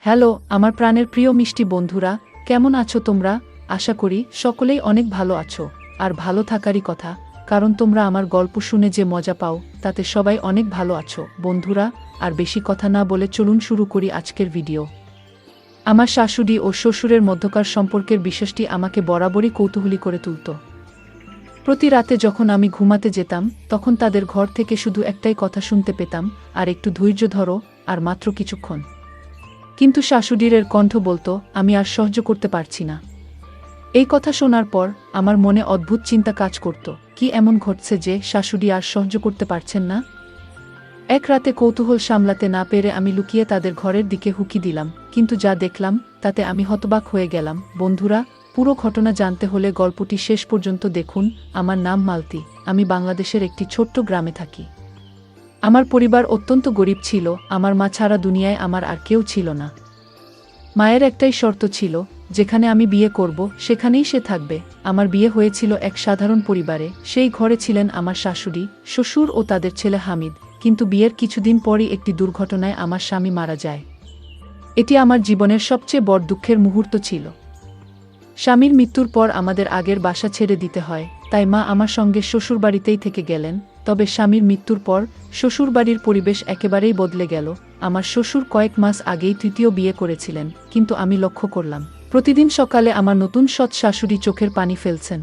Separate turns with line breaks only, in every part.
Hello আমার প্রাণের প্রিয় মিষ্টি বন্ধুরা, কেমন আছো তোমরা? আশা করি সকলেই অনেক ভালো আছো। আর ভালো থাকারই কথা, কারণ তোমরা আমার গল্প শুনে যে মজা পাও তাতে সবাই অনেক ভালো আছো বন্ধুরা। আর বেশি কথা না বলে চলুন শুরু করি আজকের ভিডিও। আমার শাশুড়ি ও শ্বশুরের মধ্যকার সম্পর্কের বিষয়টি আমাকে বরাবরই কৌতূহলী করে তুলত। প্রতি রাতে যখন আমি ঘুমাতে যেতাম তখন তাদের ঘর থেকে শুধু একটাই কথা শুনতে পেতাম, আর একটু ধৈর্য ধরো, আর মাত্র কিছুক্ষণ। কিন্তু শাশুড়ির কণ্ঠ বলতো, আমি আর সহ্য করতে পারছি না। এই কথা শোনার পর আমার মনে অদ্ভুত চিন্তা কাজ করত, কি এমন ঘটছে যে শাশুড়ি আর সহ্য করতে পারছেন না। এক রাতে কৌতূহল সামলাতে না পেরে আমি লুকিয়ে তাদের ঘরের দিকে হুকি দিলাম, কিন্তু যা দেখলাম তাতে আমি হতবাক হয়ে গেলাম। বন্ধুরা, পুরো ঘটনা জানতে হলে গল্পটি শেষ পর্যন্ত দেখুন। আমার নাম মালতী, আমি বাংলাদেশের একটি ছোট্ট গ্রামে থাকি। আমার পরিবার অত্যন্ত গরিব ছিল, আমার মা ছাড়া দুনিয়ায় আমার আর কেউ ছিল না। মায়ের একটাই শর্ত ছিল, যেখানে আমি বিয়ে করব সেখানেই সে থাকবে। আমার বিয়ে হয়েছিল এক সাধারণ পরিবারে, সেই ঘরে ছিলেন আমার শাশুড়ি, শ্বশুর ও তাদের ছেলে হামিদ। কিন্তু বিয়ের কিছুদিন পরই একটি দুর্ঘটনায় আমার স্বামী মারা যায়। এটি আমার জীবনের সবচেয়ে বড় দুঃখের মুহূর্ত ছিল। স্বামীর মৃত্যুর পর আমাদের আগের বাসা ছেড়ে দিতে হয়, তাই মা আমার সঙ্গে শ্বশুরবাড়িতেই থেকে গেলেন। তবে স্বামীর মৃত্যুর পর শ্বশুরবাড়ির পরিবেশ একেবারেই বদলে গেল। আমার শ্বশুর কয়েক মাস আগেই তৃতীয় বিয়ে করেছিলেন, কিন্তু আমি লক্ষ্য করলাম প্রতিদিন সকালে আমার নতুন সৎ শাশুড়ি চোখের পানি ফেলছেন।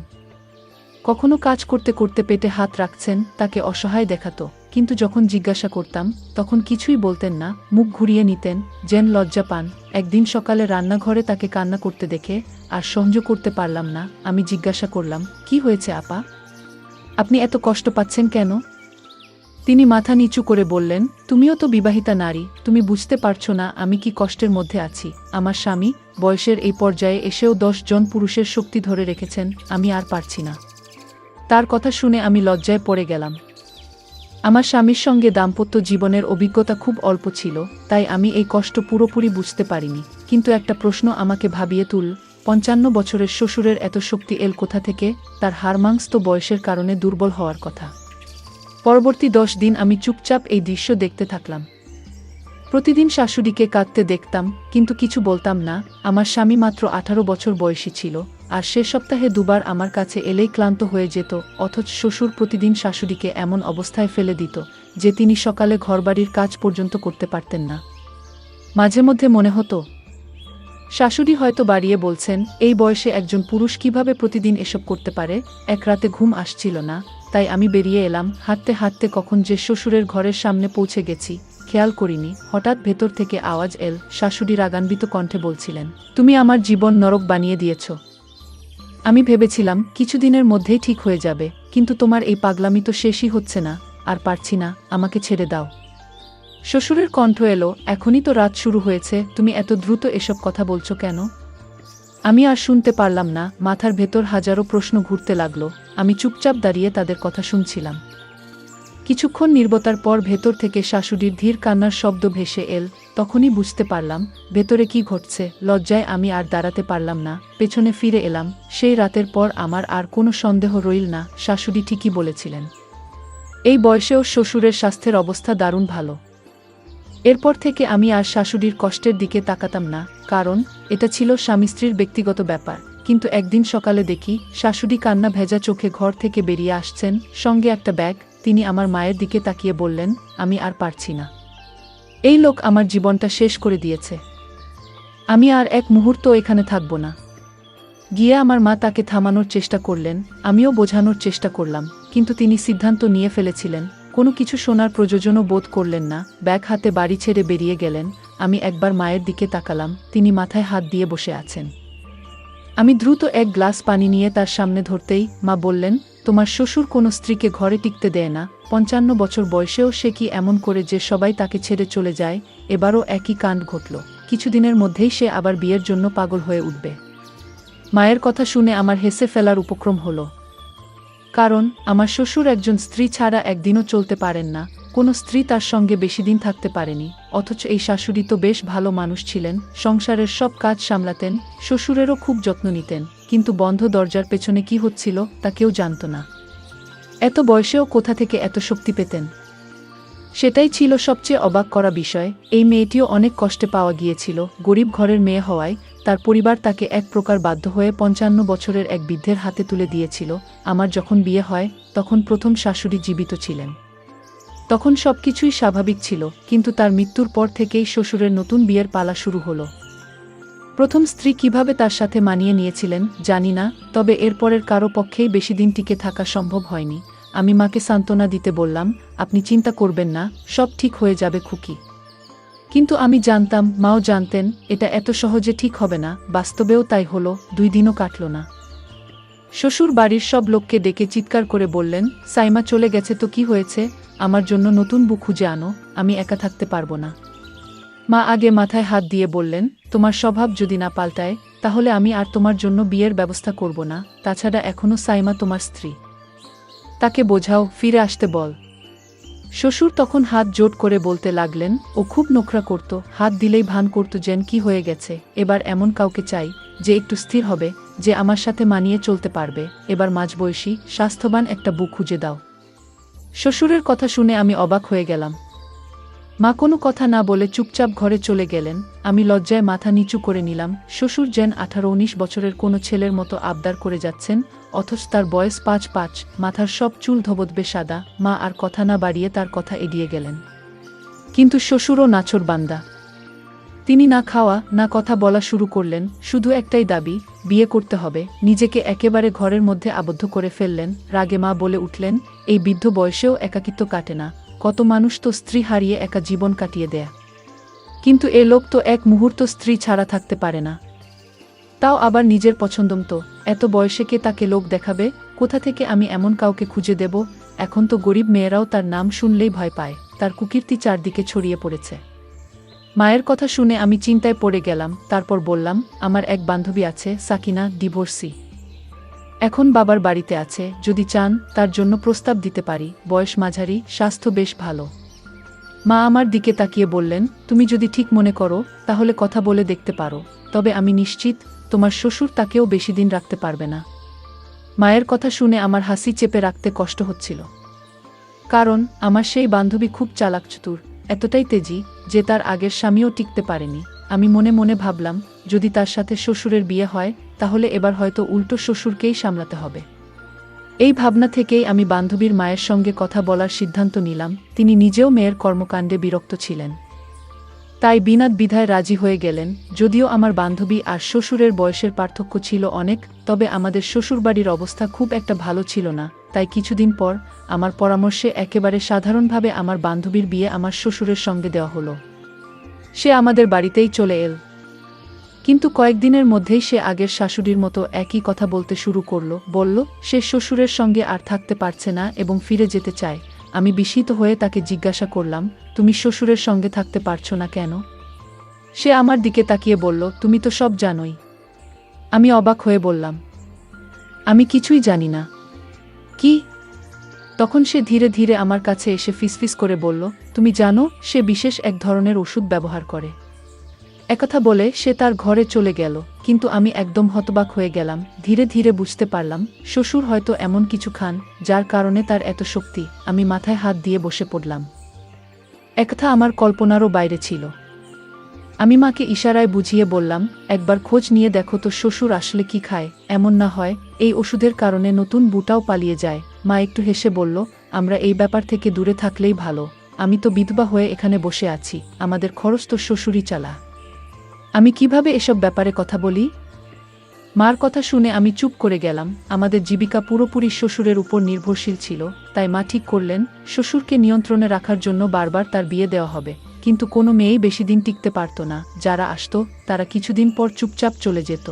কখনো কাজ করতে করতে পেটে হাত রাখছেন, তাকে অসহায় দেখাতো। কিন্তু যখন জিজ্ঞাসা করতাম তখন কিছুই বলতেন না, মুখ ঘুরিয়ে নিতেন, যেন লজ্জা পান। একদিন সকালে রান্নাঘরে তাকে কান্না করতে দেখে আর সহ্য করতে পারলাম না। আমি জিজ্ঞাসা করলাম, কি হয়েছে আপা, আপনি এত কষ্ট পাচ্ছেন কেন? তিনি মাথা নিচু করে বললেন, তুমিও তো বিবাহিতা নারী, তুমি বুঝতে পারছো না আমি কি কষ্টের মধ্যে আছি। আমার স্বামী বয়সের এই পর্যায়ে এসেও 10 জন পুরুষের শক্তি ধরে রেখেছেন, আমি আর পারছি না। তার কথা শুনে আমি লজ্জায় পড়ে গেলাম। আমার স্বামীর সঙ্গে দাম্পত্য জীবনের অভিজ্ঞতা খুব অল্প ছিল, তাই আমি এই কষ্ট পুরোপুরি বুঝতে পারিনি। কিন্তু একটা প্রশ্ন আমাকে ভাবিয়ে তুল, 55 বছরের শ্বশুরের এত শক্তি এল কোথা থেকে? তার হাড়মাংস তো বয়সের কারণে দুর্বল হওয়ার কথা। পরবর্তী 10 দিন আমি চুপচাপ এই দৃশ্য দেখতে থাকলাম। প্রতিদিন শাশুড়িকে কাঁদতে দেখতাম, কিন্তু কিছু বলতাম না। আমার স্বামী মাত্র 18 বছর বয়সী ছিল, আর সে সপ্তাহে দুবার আমার কাছে এলেই ক্লান্ত হয়ে যেত। অথচ শ্বশুর প্রতিদিন শাশুড়িকে এমন অবস্থায় ফেলে দিত যে তিনি সকালে ঘরবাড়ির কাজ পর্যন্ত করতে পারতেন না। মাঝে মধ্যে মনে হতো, শাশুড়ি হয়তো বাড়িয়ে বলছেন, এই বয়সে একজন পুরুষ কিভাবে প্রতিদিন এসব করতে পারে। এক রাতে ঘুম আসছিল না, তাই আমি বেরিয়ে এলাম। হাঁটতে হাঁটতে কখন যে শ্বশুরের ঘরের সামনে পৌঁছে গেছি খেয়াল করিনি। হঠাৎ ভেতর থেকে আওয়াজ এল, শাশুড়ি রাগান্বিত কণ্ঠে বলছিলেন, তুমি আমার জীবন নরক বানিয়ে দিয়েছ। আমি ভেবেছিলাম কিছুদিনের মধ্যেই ঠিক হয়ে যাবে, কিন্তু তোমার এই পাগলামি তো শেষই হচ্ছে না। আর পারছি না, আমাকে ছেড়ে দাও। শ্বশুরের কণ্ঠ এলো, এখনই তো রাত শুরু হয়েছে, তুমি এত দ্রুত এসব কথা বলছো কেন? আমি আর শুনতে পারলাম না, মাথার ভেতর হাজারো প্রশ্ন ঘুরতে লাগলো। আমি চুপচাপ দাঁড়িয়ে তাদের কথা শুনছিলাম। কিছুক্ষণ নীরবতার পর ভেতর থেকে শাশুড়ির ধীর কান্নার শব্দ ভেসে এল। তখনই বুঝতে পারলাম ভেতরে কি ঘটছে। লজ্জায় আমি আর দাঁড়াতে পারলাম না, পেছনে ফিরে এলাম। সেই রাতের পর আমার আর কোনো সন্দেহ রইল না, শাশুড়ি ঠিকই বলেছিলেন। এই বয়সেও শ্বশুরের স্বাস্থ্যের অবস্থা দারুণ ভালো। এরপর থেকে আমি আর শাশুড়ির কষ্টের দিকে তাকাতাম না, কারণ এটা ছিল স্বামী স্ত্রীর ব্যক্তিগত ব্যাপার। কিন্তু একদিন সকালে দেখি শাশুড়ি কান্না ভেজা চোখে ঘর থেকে বেরিয়ে আসছেন, সঙ্গে একটা ব্যাগ। তিনি আমার মায়ের দিকে তাকিয়ে বললেন, আমি আর পারছি না। এই লোক আমার জীবনটা শেষ করে দিয়েছে। আমি আর এক মুহূর্ত এখানে থাকব না। গিয়ে আমার মা তাকে থামানোর চেষ্টা করলেন, আমিও বোঝানোর চেষ্টা করলাম, কিন্তু তিনি সিদ্ধান্ত নিয়ে ফেলেছিলেন। কোনো কিছু শোনার প্রয়োজনও বোধ করলেন না, ব্যাগ হাতে বাড়ি ছেড়ে বেরিয়ে গেলেন। আমি একবার মায়ের দিকে তাকালাম, তিনি মাথায় হাত দিয়ে বসে আছেন। আমি দ্রুত এক গ্লাস পানি নিয়ে তার সামনে ধরতেই মা বললেন, তোমার শ্বশুর কোনো স্ত্রীকে ঘরে টিকতে দেয় না। 55 বছর বয়সেও সে কি এমন করে যে সবাই তাকে ছেড়ে চলে যায়? এবারও একই কাণ্ড ঘটল। কিছুদিনের মধ্যেই সে আবার বিয়ের জন্য পাগল হয়ে উঠবে। মায়ের কথা শুনে আমার হেসে ফেলার উপক্রম হলো, কারণ আমার শ্বশুর একজন স্ত্রী ছাড়া একদিনও চলতে পারেন না। কোনো স্ত্রী তার সঙ্গে বেশি দিন থাকতে পারেনি। অথচ এই শাশুড়ি তো বেশ ভালো মানুষ ছিলেন, সংসারের সব কাজ সামলাতেন, শ্বশুরেরও খুব যত্ন নিতেন। কিন্তু বন্ধ দরজার পেছনে কি হচ্ছিল তা কেউ জানত না। এত বয়সেও কোথা থেকে এত শক্তি পেতেন? সেটাই ছিল সবচেয়ে অবাক করা বিষয়। এই মেয়েটিও অনেক কষ্টে পাওয়া গিয়েছিল, গরিব ঘরের মেয়ে হওয়ায় তার পরিবার তাকে এক প্রকার বাধ্য হয়ে ৫৫ বছরের এক বৃদ্ধের হাতে তুলে দিয়েছিল। আমার যখন বিয়ে হয় তখন প্রথম শাশুড়ি জীবিত ছিলেন। তখন সবকিছুই স্বাভাবিক ছিল, কিন্তু তার মৃত্যুর পর থেকেই শ্বশুরের নতুন বিয়ের পালা শুরু হলো। প্রথম স্ত্রী কিভাবে তার সাথে মানিয়ে নিয়েছিলেন জানি না, তবে এরপরের কারো পক্ষেই বেশি দিন টিকে থাকা সম্ভব হয়নি। আমি মাকে সান্ত্বনা দিতে বললাম, আপনি চিন্তা করবেন না, সব ঠিক হয়ে যাবে খুকি। কিন্তু আমি জানতাম, মাও জানতেন, এটা এত সহজে ঠিক হবে না। বাস্তবেও তাই হলো। ২ দিনও কাটল না। শ্বশুর বাড়ির সব লোককে ডেকে চিৎকার করে বললেন, সাইমা চলে গেছে তো কি হয়েছে, আমার জন্য নতুন বউ খুঁজে আনো, আমি একা থাকতে পারবো না। মা আগে মাথায় হাত দিয়ে বললেন, তোমার স্বভাব যদি না পাল্টায় তাহলে আমি আর তোমার জন্য বিয়ের ব্যবস্থা করব না। তাছাড়া এখনও সাইমা তোমার স্ত্রী, তাকে বোঝাও, ফিরে আসতে বল। শ্বশুর তখন হাত জোট করে বলতে লাগলেন, ও খুব নোখরা করত, হাত দিলেই ভান করত যেন কি হয়ে গেছে। এবার এমন কাউকে চাই যে একটু স্থির হবে, যে আমার সাথে মানিয়ে চলতে পারবে। এবার মাঝবয়সী স্বাস্থ্যবান একটা বউ খুঁজে দাও। শ্বশুরের কথা শুনে আমি অবাক হয়ে গেলাম। মা কোনো কথা না বলে চুপচাপ ঘরে চলে গেলেন। আমি লজ্জায় মাথা নিচু করে নিলাম। শ্বশুর যেন ১৮-১৯ বছরের কোনো ছেলের মতো আবদার করে যাচ্ছেন, অথচ তার বয়স ৫, মাথার সব চুল ধবধবে সাদা। মা আর কথা না বাড়িয়ে তার কথা এড়িয়ে গেলেন। কিন্তু শ্বশুরও নাছোড়বান্দা। তিনি না খাওয়া না কথা বলা শুরু করলেন, শুধু একটাই দাবি, বিয়ে করতে হবে। নিজেকে একেবারে ঘরের মধ্যে আবদ্ধ করে ফেললেন। রাগে মা বলে উঠলেন, এই বৃদ্ধ বয়সেও একাকিত্ব কাটে না, কত মানুষ তো স্ত্রী হারিয়ে একা জীবন কাটিয়ে দেয়, কিন্তু এ লোক তো এক মুহূর্ত স্ত্রী ছাড়া থাকতে পারে না, তাও আবার নিজের পছন্দমতো। এত বয়সে কে তাকে লোক দেখাবে? কোথা থেকে আমি এমন কাউকে খুঁজে দেব? এখন তো গরিব মেয়েরাও তার নাম শুনলেই ভয় পায়, তার কুকীর্তি চারদিকে ছড়িয়ে পড়েছে। মায়ের কথা শুনে আমি চিন্তায় পড়ে গেলাম। তারপর বললাম, আমার এক বান্ধবী আছে, সাকিনা, ডিভোর্সি, এখন বাবার বাড়িতে আছে। যদি চান তার জন্য প্রস্তাব দিতে পারি। বয়স মাঝারি, স্বাস্থ্য বেশ ভালো। মা আমার দিকে তাকিয়ে বললেন, তুমি যদি ঠিক মনে করো তাহলে কথা বলে দেখতে পারো, তবে আমি নিশ্চিত তোমার শ্বশুর তাকেও বেশি দিন রাখতে পারবে না। মায়ের কথা শুনে আমার হাসি চেপে রাখতে কষ্ট হচ্ছিল, কারণ আমার সেই বান্ধবী খুব চালাক চতুর, এতটাই তেজি যে তার আগের স্বামীও টিকতে পারেনি। আমি মনে মনে ভাবলাম, যদি তার সাথে শ্বশুরের বিয়ে হয় তাহলে এবার হয়তো উল্টো শ্বশুরকেই সামলাতে হবে। এই ভাবনা থেকেই আমি বান্ধবীর মায়ের সঙ্গে কথা বলার সিদ্ধান্ত নিলাম। তিনি নিজেও মেয়ের কর্মকাণ্ডে বিরক্ত ছিলেন, তাই বিনা দ্বিধায় রাজি হয়ে গেলেন। যদিও আমার বান্ধবী আর শ্বশুরের বয়সের পার্থক্য ছিল অনেক, তবে আমাদের শ্বশুরবাড়ির অবস্থা খুব একটা ভালো ছিল না। তাই কিছুদিন পর আমার পরামর্শে একেবারে সাধারণভাবে আমার বান্ধবীর বিয়ে আমার শ্বশুরের সঙ্গে দেওয়া হলো। সে আমাদের বাড়িতেই চলে এল, কিন্তু কয়েকদিনের মধ্যেই সে আগের শাশুড়ির মতো একই কথা বলতে শুরু করলো। বলল সে শ্বশুরের সঙ্গে আর থাকতে পারছে না এবং ফিরে যেতে চায়। আমি বিস্মিত হয়ে তাকে জিজ্ঞাসা করলাম, তুমি শ্বশুরের সঙ্গে থাকতে পারছো না কেন? সে আমার দিকে তাকিয়ে বলল, তুমি তো সব জানোই। আমি অবাক হয়ে বললাম, আমি কিছুই জানি না। কি? তখন সে ধীরে ধীরে আমার কাছে এসে ফিসফিস করে বলল, তুমি জানো সে বিশেষ এক ধরনের ওষুধ ব্যবহার করে। একথা বলে সে তার ঘরে চলে গেল। কিন্তু আমি একদম হতবাক হয়ে গেলাম। ধীরে ধীরে বুঝতে পারলাম শ্বশুর হয়তো এমন কিছু খান যার কারণে তার এত শক্তি। আমি মাথায় হাত দিয়ে বসে পড়লাম। একথা আমার কল্পনারও বাইরে ছিল। আমি মাকে ইশারায় বুঝিয়ে বললাম, একবার খোঁজ নিয়ে দেখো তো শ্বশুর আসলে কি খায়, এমন না হয় এই ওষুধের কারণে নতুন বুটাও পালিয়ে যায়। মা একটু হেসে বলল, আমরা এই ব্যাপার থেকে দূরে থাকলেই ভালো। আমি তো বিধবা হয়ে এখানে বসে আছি, আমাদের খরচ তো শ্বশুরই চালা। আমি কিভাবে এসব ব্যাপারে কথা বলি? মার কথা শুনে আমি চুপ করে গেলাম। আমাদের জীবিকা পুরোপুরি শ্বশুরের উপর নির্ভরশীল ছিল, তাই মা ঠিক করলেন শ্বশুরকে নিয়ন্ত্রণে রাখার জন্য বারবার তার বিয়ে দেওয়া হবে। কিন্তু কোনো মেয়েই বেশি দিন টিকতে পারত না। যারা আসতো তারা কিছুদিন পর চুপচাপ চলে যেত।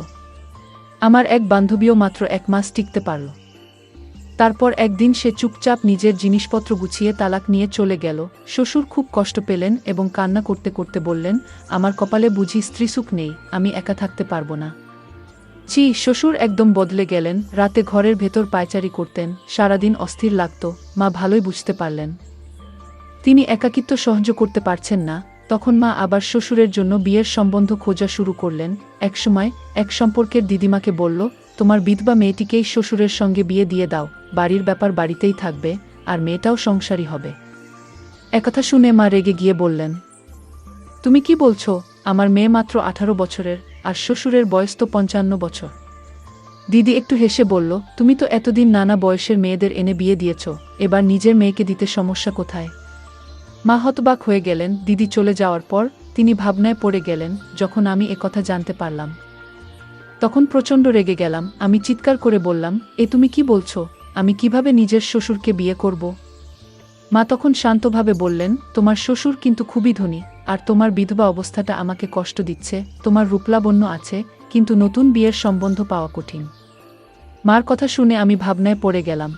আমার এক বান্ধবীও মাত্র 1 মাস টিকতে পারল। তারপর একদিন সে চুপচাপ নিজের জিনিসপত্র গুছিয়ে তালাক নিয়ে চলে গেল। শ্বশুর খুব কষ্ট পেলেন এবং কান্না করতে করতে বললেন, আমার কপালে বুঝি স্ত্রীসুখ নেই, আমি একা থাকতে পারবো না। ছি! শ্বশুর একদম বদলে গেলেন। রাতে ঘরের ভেতর পায়চারি করতেন, সারাদিন অস্থির লাগত। মা ভালোই বুঝতে পারলেন তিনি একাকিত্ব সহ্য করতে পারছেন না। তখন মা আবার শ্বশুরের জন্য বিয়ের সম্বন্ধ খোঁজা শুরু করলেন। একসময় এক সম্পর্কের দিদিমাকে বলল, তোমার বিধবা মেয়েটিকেই শ্বশুরের সঙ্গে বিয়ে দিয়ে দাও, বাড়ির ব্যাপার বাড়িতেই থাকবে আর মেয়েটাও সংসারী হবে। একথা শুনে মা রেগে গিয়ে বললেন, তুমি কি বলছো? আমার মেয়ে মাত্র 18 বছরের, আর শ্বশুরের বয়স তো 55 বছর। দিদি একটু হেসে বলল, তুমি তো এতদিন নানা বয়সের মেয়েদের এনে বিয়ে দিয়েছ, এবার নিজের মেয়েকে দিতে সমস্যা কোথায়? মা হতবাক হয়ে গেলেন। দিদি চলে যাওয়ার পর তিনি ভাবনায় পড়ে গেলেন। যখন আমি একথা জানতে পারলাম তখন প্রচণ্ড রেগে গেলাম। আমি চিৎকার করে বললাম, এ তুমি কি বলছো? আমি কিভাবে নিজের শ্বশুরকে বিয়ে করব? মা তখন শান্তভাবে বললেন, তোমার শ্বশুর কিন্তু খুবই ধনী, আর তোমার বিধবা অবস্থাটা আমাকে কষ্ট দিচ্ছে। তোমার রূপলাবণ্য আছে, কিন্তু নতুন বিয়ের সম্বন্ধ পাওয়া কঠিন। মার কথা শুনে আমি ভাবনায় পড়ে গেলাম।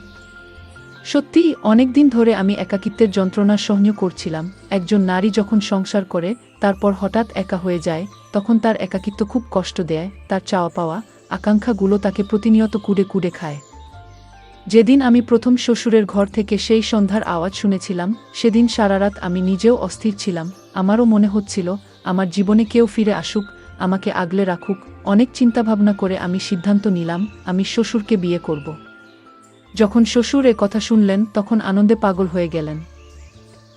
সত্যিই অনেকদিন ধরে আমি একাকিত্বের যন্ত্রণা সহ্য করছিলাম। একজন নারী যখন সংসার করে, তারপর হঠাৎ একা হয়ে যায়, তখন তার একাকিত্ব খুব কষ্ট দেয়। তার চাওয়া পাওয়া, আকাঙ্ক্ষাগুলো তাকে প্রতিনিয়ত কুড়ে কুড়ে খায়। যেদিন আমি প্রথম শ্বশুরের ঘর থেকে সেই সন্ধ্যার আওয়াজ শুনেছিলাম, সেদিন সারারাত আমি নিজেও অস্থির ছিলাম। আমারও মনে হচ্ছিল, আমার জীবনে কেউ ফিরে আসুক, আমাকে আগলে রাখুক। অনেক চিন্তাভাবনা করে আমি সিদ্ধান্ত নিলাম, আমি শ্বশুরকে বিয়ে করব। যখন শ্বশুর এ কথা শুনলেন, তখন আনন্দে পাগল হয়ে গেলেন।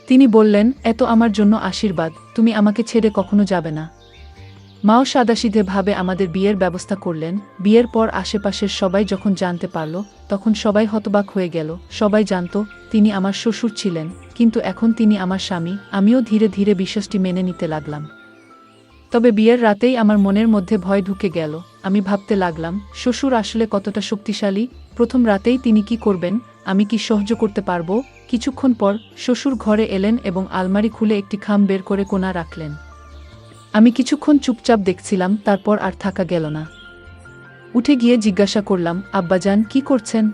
তিনি বললেন, এত আমার জন্য আশীর্বাদ, তুমি আমাকে ছেড়ে কখনো যাবে না। মাও সাদাসিধে ভাবে আমাদের বিয়ের ব্যবস্থা করলেন। বিয়ের পর আশেপাশের সবাই যখন জানতে পারল, তখন সবাই হতবাক হয়ে গেল। সবাই জানত তিনি আমার শ্বশুর ছিলেন, কিন্তু এখন তিনি আমার স্বামী। আমিও ধীরে ধীরে বিষয়টি মেনে নিতে লাগলাম। তবে বিয়ের রাতেই আমার মনের মধ্যে ভয় ঢুকে গেল। আমি ভাবতে লাগলাম, শ্বশুর আসলে কতটা শক্তিশালী। প্রথম রাতেই তিনি কি করবেন, আমি কি সহ্য করতে পারবো? কিছুক্ষণ পর শ্বশুর ঘরে এলেন এবং আলমারি খুলে একটি খাম বের করে কোণা রাখলেন। আমি কিছুক্ষণ চুপচাপ দেখছিলাম, তারপর আর থাকা গেল না। উঠে গিয়ে জিজ্ঞাসা করলাম, আব্বাজান কি করছেন?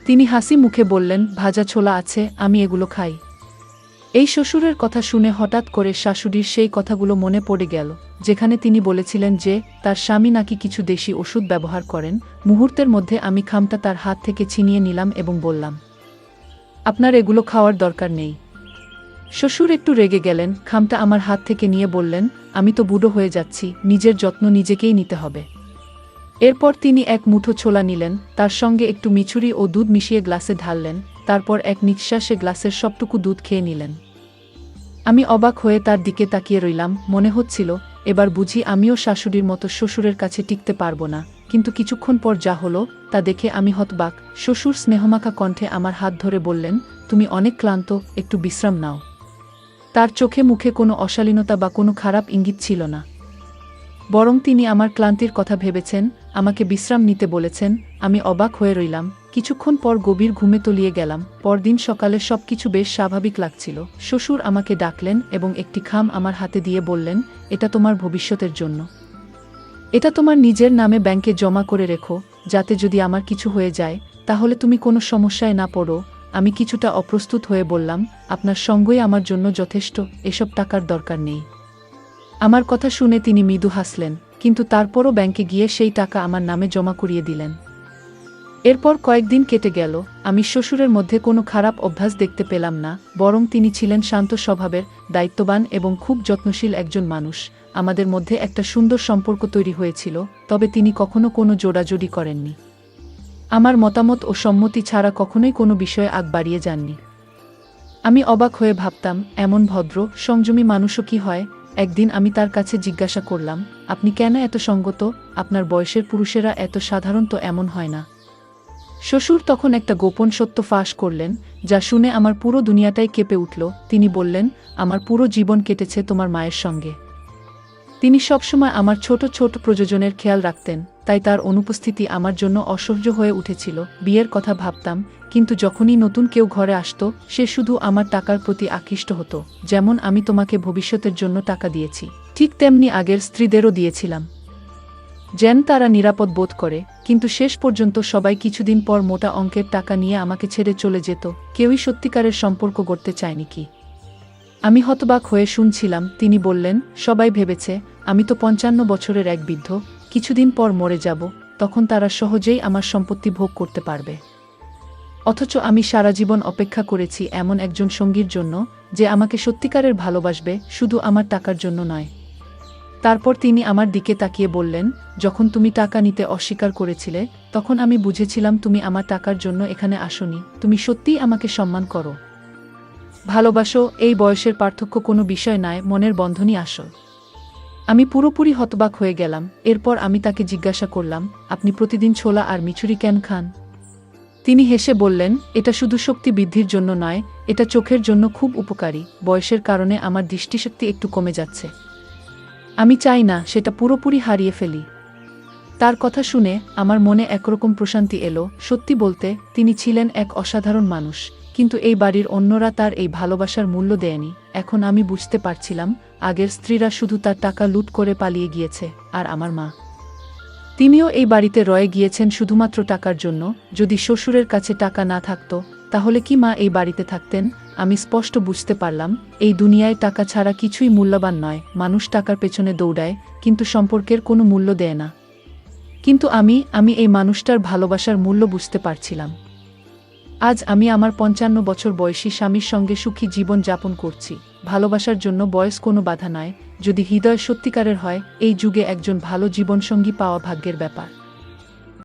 তিনি হাসি মুখে বললেন, ভাজা ছোলা আছে, আমি এগুলো খাই। এই শ্বশুরের কথা শুনে হঠাৎ করে শাশুড়ির সেই কথাগুলো মনে পড়ে গেল, যেখানে তিনি বলেছিলেন যে তার স্বামী নাকি কিছু দেশি ওষুধ ব্যবহার করেন। মুহূর্তের মধ্যে আমি খামটা তার হাত থেকে ছিনিয়ে নিলাম এবং বললাম, আপনার এগুলো খাওয়ার দরকার নেই। শ্বশুর একটু রেগে গেলেন। খামটা আমার হাত থেকে নিয়ে বললেন, আমি তো বুড়ো হয়ে যাচ্ছি, নিজের যত্ন নিজেকেই নিতে হবে। এরপর তিনি এক মুঠো ছোলা নিলেন, তার সঙ্গে একটু মিছুরি ও দুধ মিশিয়ে গ্লাসে ঢাললেন, তারপর এক নিঃশ্বাসে গ্লাসের সবটুকু দুধ খেয়ে নিলেন। আমি অবাক হয়ে তার দিকে তাকিয়ে রইলাম। মনে হচ্ছিল, এবার বুঝি আমিও শাশুড়ির মতো শ্বশুরের কাছে টিকতে পারবো না। কিন্তু কিছুক্ষণ পর যা হলো তা দেখে আমি হতবাক। শ্বশুর স্নেহমাখা কণ্ঠে আমার হাত ধরে বললেন, তুমি অনেক ক্লান্ত, একটু বিশ্রাম নাও। তার চোখে মুখে কোনো অশালীনতা বা কোনো খারাপ ইঙ্গিত ছিল না, বরং তিনি আমার ক্লান্তির কথা ভেবেছেন, আমাকে বিশ্রাম নিতে বলেছেন। আমি অবাক হয়ে রইলাম। কিছুক্ষণ পর গভীর ঘুমে তলিয়ে গেলাম। পরদিন সকালে সবকিছু বেশ স্বাভাবিক লাগছিল। শ্বশুর আমাকে ডাকলেন এবং একটি খাম আমার হাতে দিয়ে বললেন, এটা তোমার ভবিষ্যতের জন্য। এটা তোমার নিজের নামে ব্যাংকে জমা করে রেখো, যাতে যদি আমার কিছু হয়ে যায়, তাহলে তুমি কোনো সমস্যায় না পড়ো। আমি কিছুটা অপ্রস্তুত হয়ে বললাম, আপনার সঙ্গই আমার জন্য যথেষ্ট, এসব টাকার দরকার নেই। আমার কথা শুনে তিনি মৃদু হাসলেন, কিন্তু তারপরও ব্যাংকে গিয়ে সেই টাকা আমার নামে জমা করিয়ে দিলেন। এরপর কয়েকদিন কেটে গেল। আমি শ্বশুরের মধ্যে কোনো খারাপ অভ্যাস দেখতে পেলাম না, বরং তিনি ছিলেন শান্ত স্বভাবের, দায়িত্ববান এবং খুব যত্নশীল একজন মানুষ। আমাদের মধ্যে একটা সুন্দর সম্পর্ক তৈরি হয়েছিল, তবে তিনি কখনো কোনো জোড়াজোড়ি করেননি। আমার মতামত ও সম্মতি ছাড়া কখনোই কোনো বিষয়ে আগ বাড়িয়ে যাননি। আমি অবাক হয়ে ভাবতাম, এমন ভদ্র, সংযমী মানুষও কি হয়? একদিন আমি তার কাছে জিজ্ঞাসা করলাম, আপনি কেন এত সঙ্গত? আপনার বয়সের পুরুষেরা এত সাধারণত এমন হয় না। শ্বশুর তখন একটা গোপন সত্য ফাঁস করলেন, যা শুনে আমার পুরো দুনিয়াটাই কেঁপে উঠল। তিনি বললেন, আমার পুরো জীবন কেটেছে তোমার মায়ের সঙ্গে। তিনি সবসময় আমার ছোট ছোট প্রয়োজনের খেয়াল রাখতেন, তাই তার অনুপস্থিতি আমার জন্য অসহ্য হয়ে উঠেছিল। বিয়ের কথা ভাবতাম, কিন্তু যখনই নতুন কেউ ঘরে আসতো, সে শুধু আমার টাকার প্রতি আকৃষ্ট হতো। যেমন আমি তোমাকে ভবিষ্যতের জন্য টাকা দিয়েছি, ঠিক তেমনি আগের স্ত্রীদেরও দিয়েছিলাম, যেন তারা নিরাপদ বোধ করে। কিন্তু শেষ পর্যন্ত সবাই কিছুদিন পর মোটা অঙ্কের টাকা নিয়ে আমাকে ছেড়ে চলে যেত। কেউই সত্যিকারের সম্পর্ক গড়তে চায়নি কি? আমি হতবাক হয়ে শুনছিলাম। তিনি বললেন, সবাই ভেবেছে আমি তো 55 বছরের এক বৃদ্ধ, কিছুদিন পর মরে যাব, তখন তারা সহজেই আমার সম্পত্তি ভোগ করতে পারবে। অথচ আমি সারা জীবন অপেক্ষা করেছি এমন একজন সঙ্গীর জন্য, যে আমাকে সত্যিকারের ভালোবাসবে, শুধু আমার টাকার জন্য নয়। তারপর তিনি আমার দিকে তাকিয়ে বললেন, যখন তুমি টাকা নিতে অস্বীকার করেছিলে, তখন আমি বুঝেছিলাম তুমি আমার টাকার জন্য এখানে আসোনি, তুমি সত্যিই আমাকে সম্মান করো। ভালোবাসো, এই বয়সের পার্থক্য কোনো বিষয় নয়, মনের বন্ধনই আসল। আমি পুরোপুরি হতবাক হয়ে গেলাম। এরপর আমি তাকে জিজ্ঞাসা করলাম, আপনি প্রতিদিন ছোলা আর মিছুরি কেন খান? তিনি হেসে বললেন, এটা শুধু শক্তি বৃদ্ধির জন্য নয়, এটা চোখের জন্য খুব উপকারী। বয়সের কারণে আমার দৃষ্টিশক্তি একটু কমে যাচ্ছে। আমি চাই না সেটা পুরোপুরি হারিয়ে ফেলি। তার কথা শুনে আমার মনে একরকম প্রশান্তি এলো। সত্যি বলতে তিনি ছিলেন এক অসাধারণ মানুষ, কিন্তু এই বাড়ির অন্যরা তার এই ভালোবাসার মূল্য দেয়নি। এখন আমি বুঝতে পারছিলাম, আগের স্ত্রীরা শুধু তার টাকা লুট করে পালিয়ে গিয়েছে, আর আমার মা, তিনিও এই বাড়িতে রয়ে গিয়েছেন শুধুমাত্র টাকার জন্য। যদি শ্বশুরের কাছে টাকা না থাকত, তাহলে কি মা এই বাড়িতে থাকতেন? আমি স্পষ্ট বুঝতে পারলাম, এই দুনিয়ায় টাকা ছাড়া কিছুই মূল্যবান নয়। মানুষ টাকার পেছনে দৌড়ায়, কিন্তু সম্পর্কের কোনো মূল্য দেয় না। কিন্তু আমি এই মানুষটার ভালোবাসার মূল্য বুঝতে পারছিলাম। আজ আমি আমার 55 বছর বয়সী স্বামীর সঙ্গে সুখী জীবন যাপন করছি। ভালোবাসার জন্য বয়স কোনো বাধা নয়। যদি হৃদয় সত্যিকারের হয়, এই যুগে একজন ভালো জীবনসঙ্গী পাওয়া ভাগ্যের ব্যাপার।